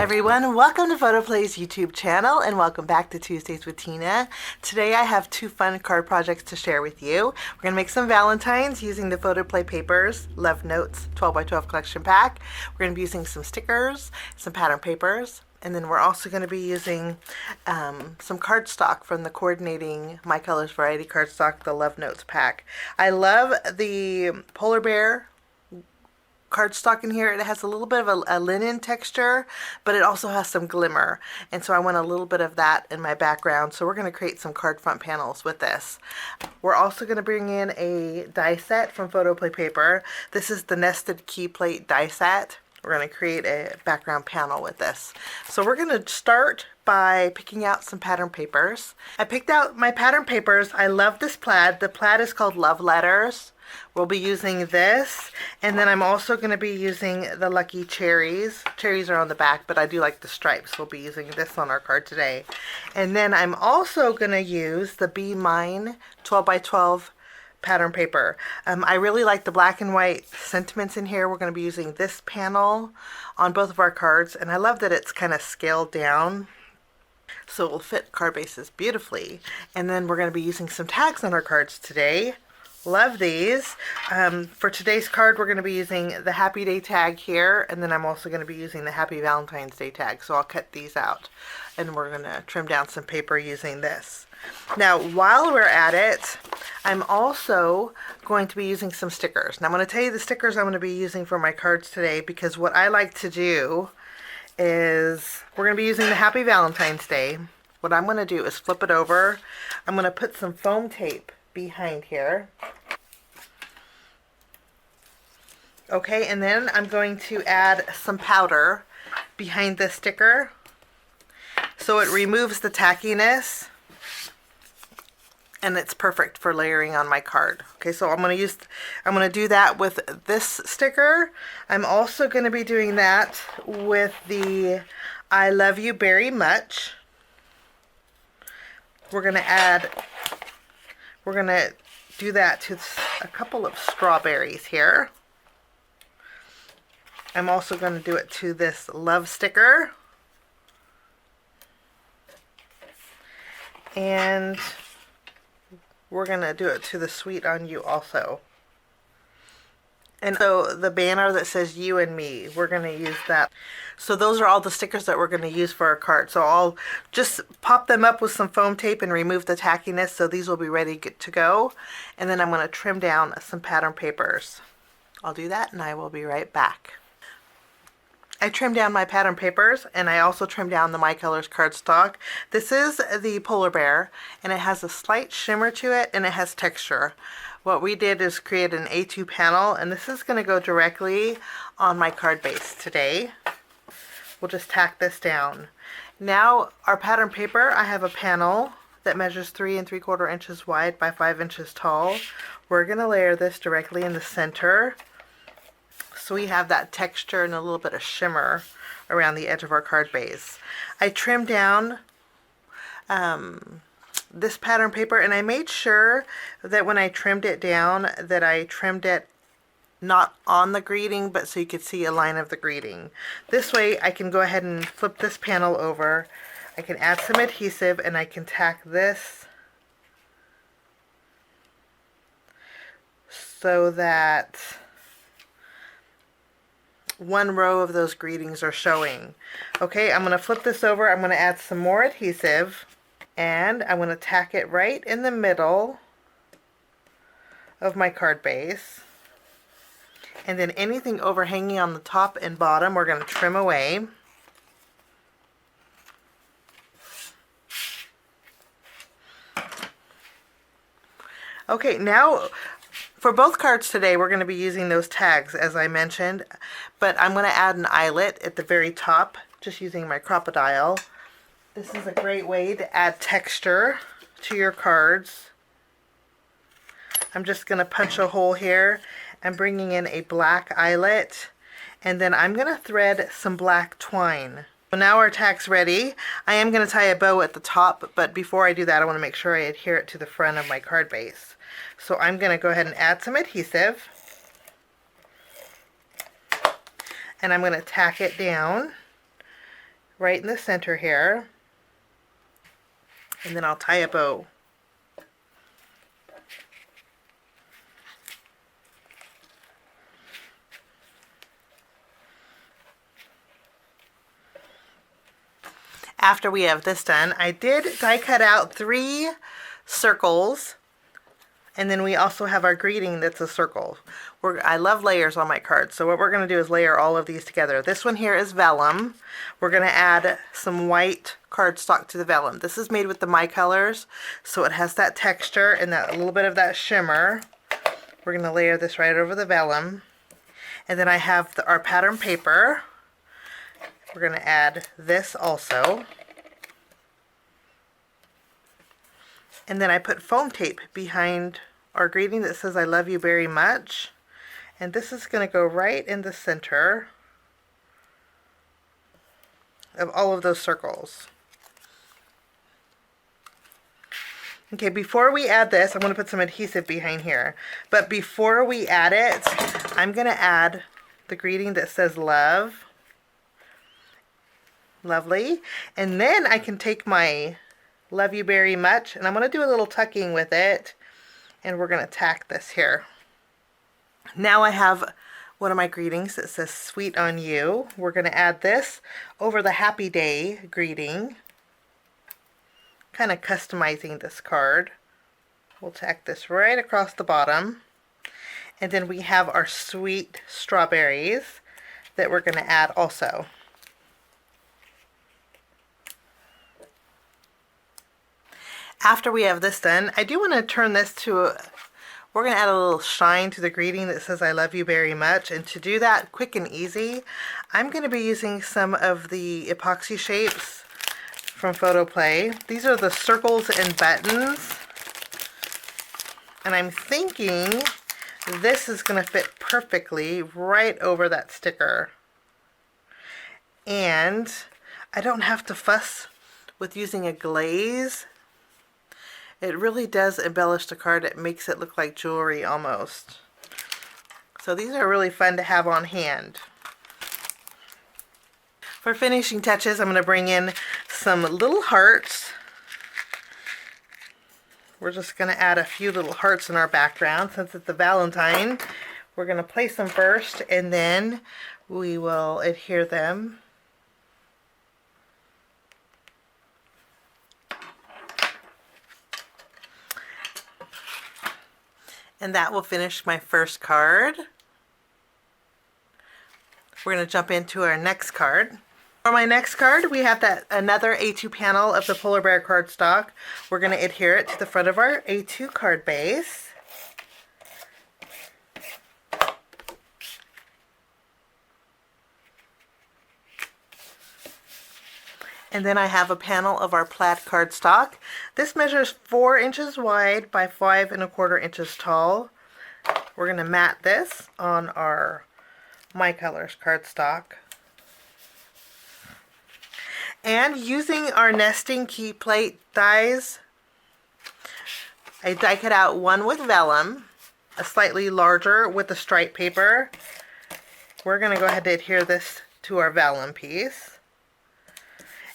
everyone, welcome to PhotoPlay's YouTube channel and welcome back to Tuesdays with Tina. Today I have two fun card projects to share with you. We're going to make some Valentines using the PhotoPlay papers, Love Notes 12x12 collection pack. We're going to be using some stickers, some pattern papers, and then we're also going to be using some cardstock from the coordinating My Colors Variety Cardstock, the Love Notes pack. I love the polar bear cardstock in here. It has a little bit of a linen texture, but it also has some glimmer, and so I want a little bit of that in my background. So we're going to create some card front panels with this. We're also going to bring in a die set from PhotoPlay paper. This is the Nested Keyplate Die set. We're going to create a background panel with this. So we're going to start by picking out some pattern papers. I picked out my pattern papers. I love this plaid. The plaid is called Love Letters. We'll be using this, and then I'm also going to be using the Lucky Cherries. Cherries are on the back, but I do like the stripes. We'll be using this on our card today. And then I'm also going to use the Be Mine 12x12 pattern paper. I really like the black and white sentiments in here. We're going to be using this panel on both of our cards, and I love that it's kind of scaled down, so it will fit card bases beautifully. And then we're going to be using some tags on our cards today. Love these. For today's card, we're going to be using the Happy Day tag here, and then I'm also going to be using the Happy Valentine's Day tag. So I'll cut these out, and we're going to trim down some paper using this. Now, while we're at it, I'm also going to be using some stickers. Now, I'm going to tell you the stickers I'm going to be using for my cards today, because what I like to do is we're going to be using the Happy Valentine's Day. What I'm going to do is flip it over. I'm going to put some foam tape behind here. Okay, and then I'm going to add some powder behind the sticker so it removes the tackiness, and it's perfect for layering on my card. Okay, so I'm going to do that with this sticker. I'm also going to be doing that with the I Love You Very Much. We're going to do that to a couple of strawberries here. I'm also going to do it to this love sticker. And we're going to do it to the Sweet on You also. And so the banner that says You and Me, we're going to use that. So those are all the stickers that we're going to use for our card. So I'll just pop them up with some foam tape and remove the tackiness, so these will be ready to go. And then I'm going to trim down some pattern papers. I'll do that and I will be right back. I trimmed down my pattern papers, and I also trimmed down the My Colors cardstock. This is the polar bear, and it has a slight shimmer to it, and it has texture. What we did is create an A2 panel, and this is going to go directly on my card base today. We'll just tack this down. Now, our pattern paper, I have a panel that measures 3 3/4 inches wide by 5 inches tall. We're going to layer this directly in the center, so we have that texture and a little bit of shimmer around the edge of our card base. I trimmed down this pattern paper, and I made sure that when I trimmed it down that I trimmed it not on the greeting, but so you could see a line of the greeting. This way I can go ahead and flip this panel over. I can add some adhesive, and I can tack this so that one row of those greetings are showing. Okay, I'm going to flip this over. I'm going to add some more adhesive, and I'm going to tack it right in the middle of my card base. And then anything overhanging on the top and bottom, we're going to trim away. Okay, now for both cards today, we're going to be using those tags, as I mentioned, but I'm going to add an eyelet at the very top, just using my crocodile. This is a great way to add texture to your cards. I'm just going to punch a hole here. I'm bringing in a black eyelet, and then I'm going to thread some black twine. So now our tag's ready. I am going to tie a bow at the top, but before I do that, I want to make sure I adhere it to the front of my card base. So I'm going to go ahead and add some adhesive, and I'm going to tack it down right in the center here. And then I'll tie a bow. After we have this done, I did die cut out 3 circles, and then we also have our greeting that's a circle. I love layers on my cards, so what we're going to do is layer all of these together. This one here is vellum. We're going to add some white cardstock to the vellum. This is made with the My Colors, so it has that texture and that little bit of that shimmer. We're going to layer this right over the vellum. And then I have our pattern paper. We're going to add this also. And then I put foam tape behind our greeting that says I love you very much. And this is going to go right in the center of all of those circles. Okay, before we add this, I'm going to put some adhesive behind here. But before we add it, I'm going to add the greeting that says love. Lovely. And then I can take my love you very much, and I'm going to do a little tucking with it, and we're going to tack this here. Now I have one of my greetings that says sweet on you. We're going to add this over the happy day greeting, kind of customizing this card. We'll tack this right across the bottom, and then we have our sweet strawberries that we're going to add also. After we have this done, I do want to turn this to, we're going to add a little shine to the greeting that says I love you very much. And to do that quick and easy, I'm going to be using some of the epoxy shapes from PhotoPlay. These are the circles and buttons. And I'm thinking this is going to fit perfectly right over that sticker. And I don't have to fuss with using a glaze. It really does embellish the card. It makes it look like jewelry almost. So these are really fun to have on hand. For finishing touches, I'm going to bring in some little hearts. We're just going to add a few little hearts in our background since it's a Valentine. We're going to place them first, and then we will adhere them. And that will finish my first card. We're going to jump into our next card. For my next card, we have another A2 panel of the Polar Bear cardstock. We're going to adhere it to the front of our A2 card base. And then I have a panel of our plaid cardstock. This measures 4 inches wide by 5 1/4 inches tall. We're going to mat this on our My Colors cardstock. And using our Nested Keyplate dies, I die cut out one with vellum, a slightly larger with the stripe paper. We're going to go ahead and adhere this to our vellum piece.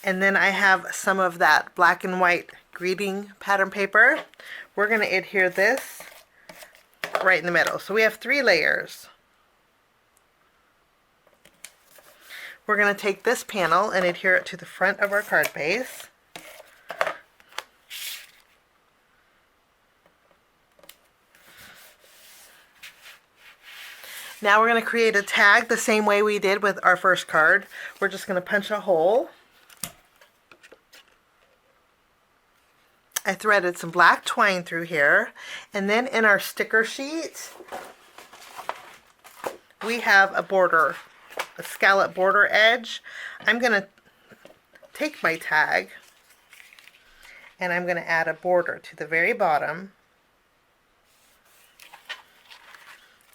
And then I have some of that black and white greeting pattern paper. We're going to adhere this right in the middle. So we have 3 layers. We're going to take this panel and adhere it to the front of our card base. Now we're going to create a tag the same way we did with our first card. We're just going to punch a hole. I threaded some black twine through here, and then in our sticker sheet we have a border, a scallop border edge. I'm going to take my tag and I'm going to add a border to the very bottom.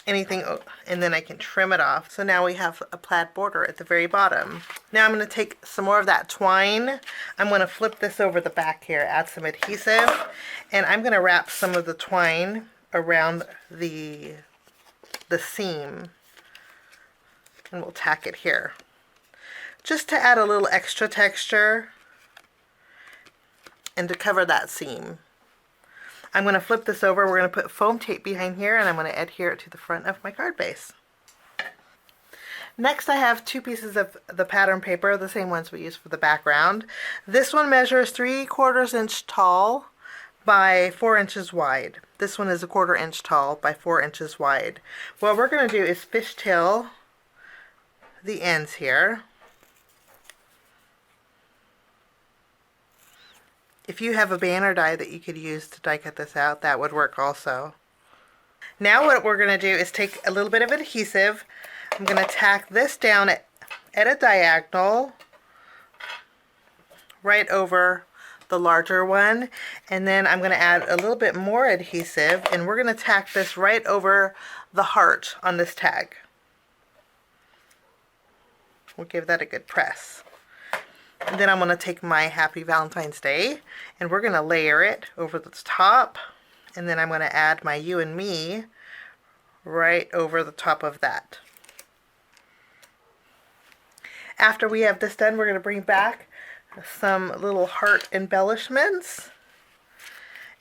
Anything, and then I can trim it off. So now we have a plaid border at the very bottom. Now I'm going to take some more of that twine. I'm going to flip this over the back here, add some adhesive, and I'm going to wrap some of the twine around the seam, and we'll tack it here. just to add a little extra texture and to cover that seam. I'm going to flip this over. We're going to put foam tape behind here, and I'm going to adhere it to the front of my card base. Next, I have 2 pieces of the pattern paper, the same ones we used for the background. This one measures 3/4 inch tall by 4 inches wide. This one is 1/4 inch tall by 4 inches wide. What we're going to do is fishtail the ends here. If you have a banner die that you could use to die cut this out, that would work also. Now what we're going to do is take a little bit of adhesive. I'm going to tack this down at a diagonal right over the larger one, and then I'm going to add a little bit more adhesive, and we're going to tack this right over the heart on this tag. We'll give that a good press. And then I'm going to take my Happy Valentine's Day, and we're going to layer it over the top, and then I'm going to add my You and Me right over the top of that. After we have this done, we're going to bring back some little heart embellishments,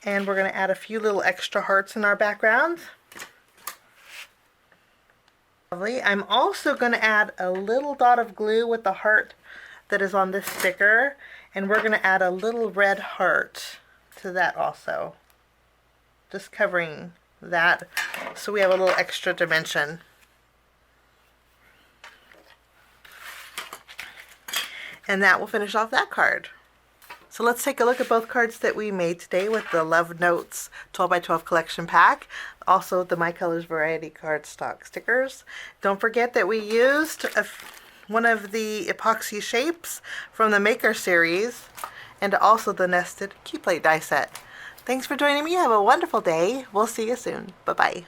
and we're going to add a few little extra hearts in our background. Lovely. I'm also going to add a little dot of glue with the heart that is on this sticker, and we're going to add a little red heart to that also, just covering that so we have a little extra dimension. And that will finish off that card. So let's take a look at both cards that we made today with the Love Notes 12x12 collection pack, also the My Colors Variety Cardstock stickers. Don't forget that we used one of the epoxy shapes from the Maker series, and also the Nested Keyplate Die set. Thanks for joining me. Have a wonderful day. We'll see you soon. Bye-bye.